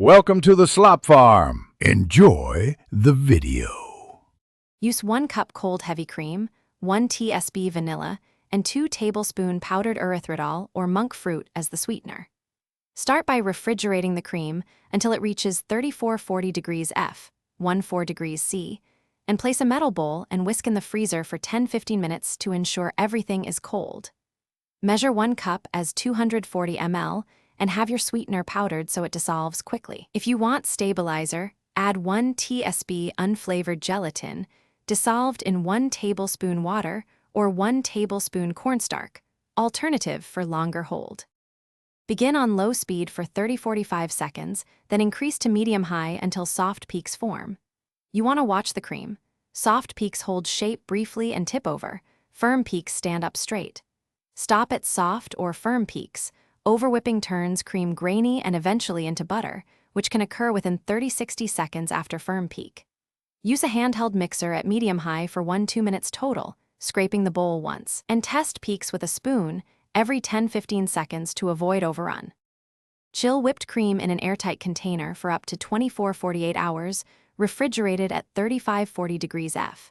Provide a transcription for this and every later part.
Welcome to the Slop Farm. Enjoy the video. Use 1 cup cold heavy cream, 1 TSB vanilla, and 2 tablespoon powdered erythritol or monk fruit as the sweetener. Start by refrigerating the cream until it reaches 3440 degrees F, 14 degrees C, and place a metal bowl and whisk in the freezer for 10-15 minutes to ensure everything is cold. Measure 1 cup as 240 ml and have your sweetener powdered so it dissolves quickly. If you want stabilizer, add 1 TSB unflavored gelatin, dissolved in 1 tablespoon water or 1 tablespoon cornstarch, alternative for longer hold. Begin on low speed for 30-45 seconds, then increase to medium-high until soft peaks form. You want to watch the cream. Soft peaks hold shape briefly and tip over. Firm peaks stand up straight. Stop at soft or firm peaks. Overwhipping turns cream grainy and eventually into butter, which can occur within 30-60 seconds after firm peak. Use a handheld mixer at medium-high for 1-2 minutes total, scraping the bowl once, and test peaks with a spoon every 10-15 seconds to avoid overrun. Chill whipped cream in an airtight container for up to 24-48 hours, refrigerated at 35-40 degrees F.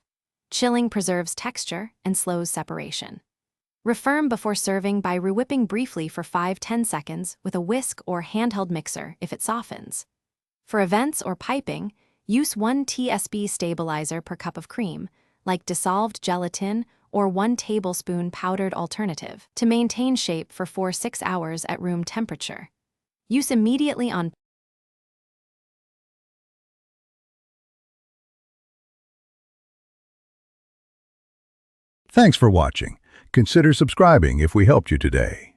Chilling preserves texture and slows separation. Refirm before serving by re-whipping briefly for 5-10 seconds with a whisk or handheld mixer if it softens. For events or piping, use 1 TSB stabilizer per cup of cream, like dissolved gelatin or 1 tablespoon powdered alternative, to maintain shape for 4-6 hours at room temperature. Use immediately on. Thanks for watching. Consider subscribing if we helped you today.